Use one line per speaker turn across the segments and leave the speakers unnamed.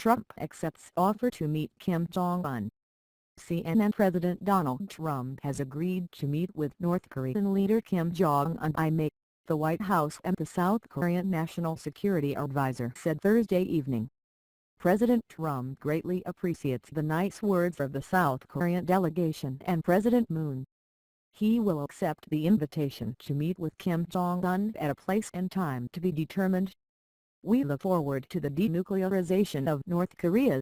Trump accepts offer to meet Kim Jong Un. CNN President Donald Trump has agreed to meet with North Korean leader Kim Jong Un in May, the White House and the South Korean National Security Advisor said Thursday evening. President Trump greatly appreciates the nice words of the South Korean delegation and President Moon. He will accept the invitation to meet with Kim Jong Un at a place and time to be determined. We look forward to the denuclearization of North Korea.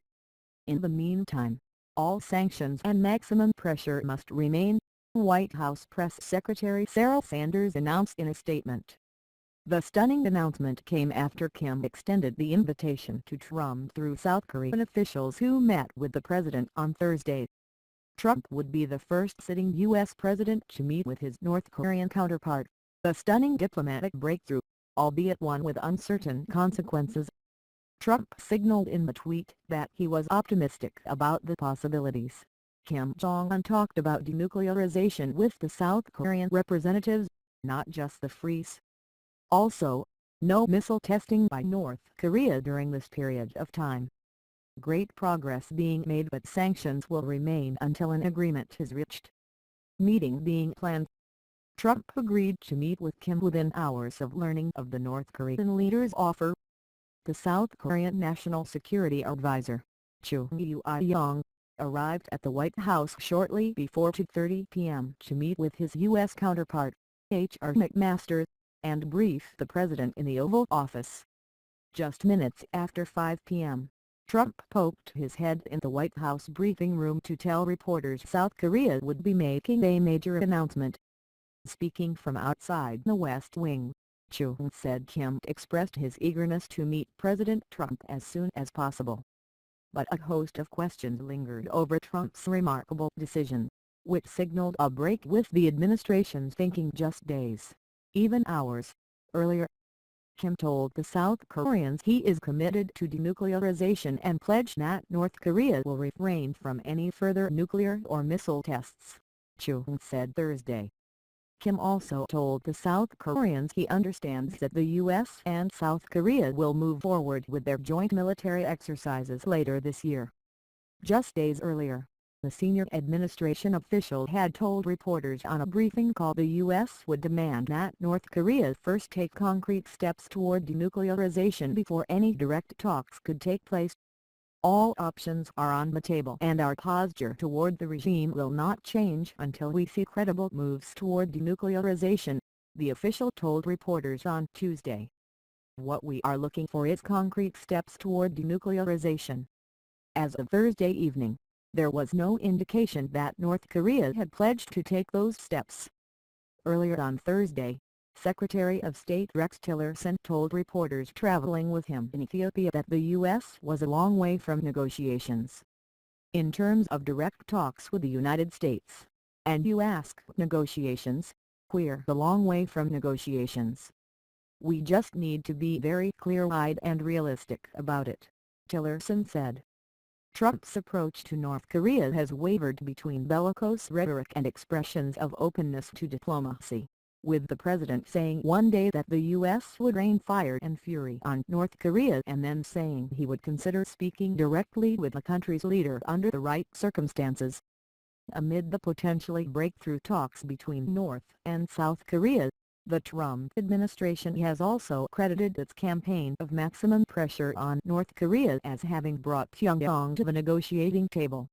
In the meantime, all sanctions and maximum pressure must remain, White House Press Secretary Sarah Sanders announced in a statement. The stunning announcement came after Kim extended the invitation to Trump through South Korean officials who met with the president on Thursday. Trump would be the first sitting U.S. president to meet with his North Korean counterpart, a stunning diplomatic breakthrough, albeit one with uncertain consequences. Trump signaled in the tweet that he was optimistic about the possibilities. Kim Jong-un talked about denuclearization with the South Korean representatives, not just the freeze. Also, no missile testing by North Korea during this period of time. Great progress being made, but sanctions will remain until an agreement is reached. Meeting being planned. Trump agreed to meet with Kim within hours of learning of the North Korean leader's offer. The South Korean National Security Advisor, Cho Eui-yong, arrived at the White House shortly before 2:30 p.m. to meet with his U.S. counterpart, H.R. McMaster, and brief the president in the Oval Office. Just minutes after 5 p.m., Trump poked his head in the White House briefing room to tell reporters South Korea would be making a major announcement. Speaking from outside the West Wing, Cho said Kim expressed his eagerness to meet President Trump as soon as possible. But a host of questions lingered over Trump's remarkable decision, which signaled a break with the administration's thinking just days, even hours, earlier. Kim told the South Koreans he is committed to denuclearization and pledged that North Korea will refrain from any further nuclear or missile tests, Cho said Thursday. Kim also told the South Koreans he understands that the U.S. and South Korea will move forward with their joint military exercises later this year. Just days earlier, the senior administration official had told reporters on a briefing call the U.S. would demand that North Korea first take concrete steps toward denuclearization before any direct talks could take place. All options are on the table and our posture toward the regime will not change until we see credible moves toward denuclearization, the official told reporters on Tuesday. What we are looking for is concrete steps toward denuclearization. As of Thursday evening, there was no indication that North Korea had pledged to take those steps. Earlier on Thursday, Secretary of State Rex Tillerson told reporters traveling with him in Ethiopia that the U.S. was a long way from negotiations. In terms of direct talks with the United States, and you ask negotiations, we're a long way from negotiations. We just need to be very clear-eyed and realistic about it, Tillerson said. Trump's approach to North Korea has wavered between bellicose rhetoric and expressions of openness to diplomacy, with the president saying one day that the U.S. would rain fire and fury on North Korea and then saying he would consider speaking directly with the country's leader under the right circumstances. Amid the potentially breakthrough talks between North and South Korea, the Trump administration has also credited its campaign of maximum pressure on North Korea as having brought Pyongyang to the negotiating table.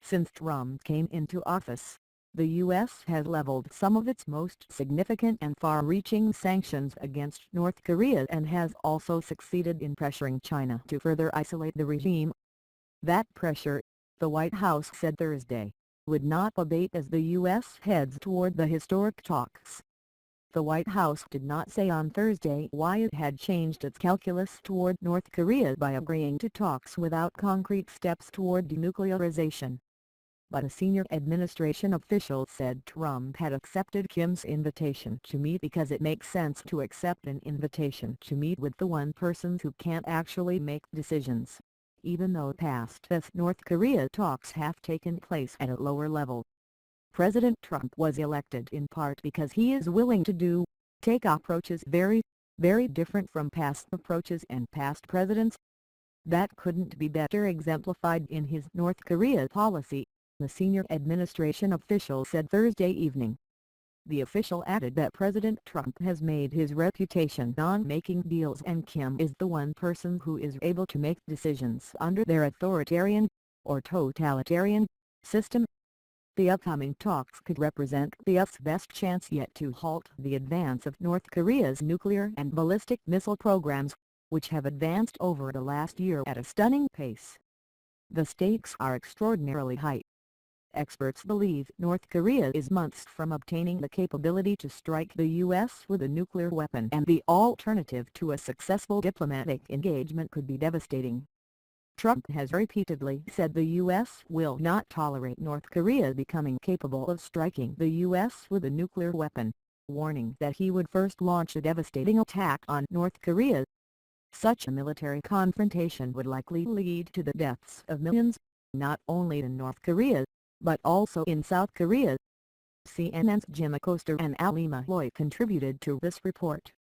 Since Trump came into office, the U.S. has leveled some of its most significant and far-reaching sanctions against North Korea and has also succeeded in pressuring China to further isolate the regime. That pressure, the White House said Thursday, would not abate as the U.S. heads toward the historic talks. The White House did not say on Thursday why it had changed its calculus toward North Korea by agreeing to talks without concrete steps toward denuclearization. But a senior administration official said Trump had accepted Kim's invitation to meet because it makes sense to accept an invitation to meet with the one person who can't actually make decisions, even though past US-North Korea talks have taken place at a lower level. President Trump was elected in part because he is willing to take approaches very different from past approaches and past presidents. That couldn't be better exemplified in his North Korea policy, the senior administration official said Thursday evening. The official added that President Trump has made his reputation on making deals and Kim is the one person who is able to make decisions under their authoritarian, or totalitarian, system. The upcoming talks could represent the US's best chance yet to halt the advance of North Korea's nuclear and ballistic missile programs, which have advanced over the last year at a stunning pace. The stakes are extraordinarily high. Experts believe North Korea is months from obtaining the capability to strike the U.S. with a nuclear weapon, and the alternative to a successful diplomatic engagement could be devastating. Trump has repeatedly said the U.S. will not tolerate North Korea becoming capable of striking the U.S. with a nuclear weapon, warning that he would first launch a devastating attack on North Korea. Such a military confrontation would likely lead to the deaths of millions, not only in North Korea, but also in South Korea. CNN's Jim Acosta and Ali Malloy contributed to this report.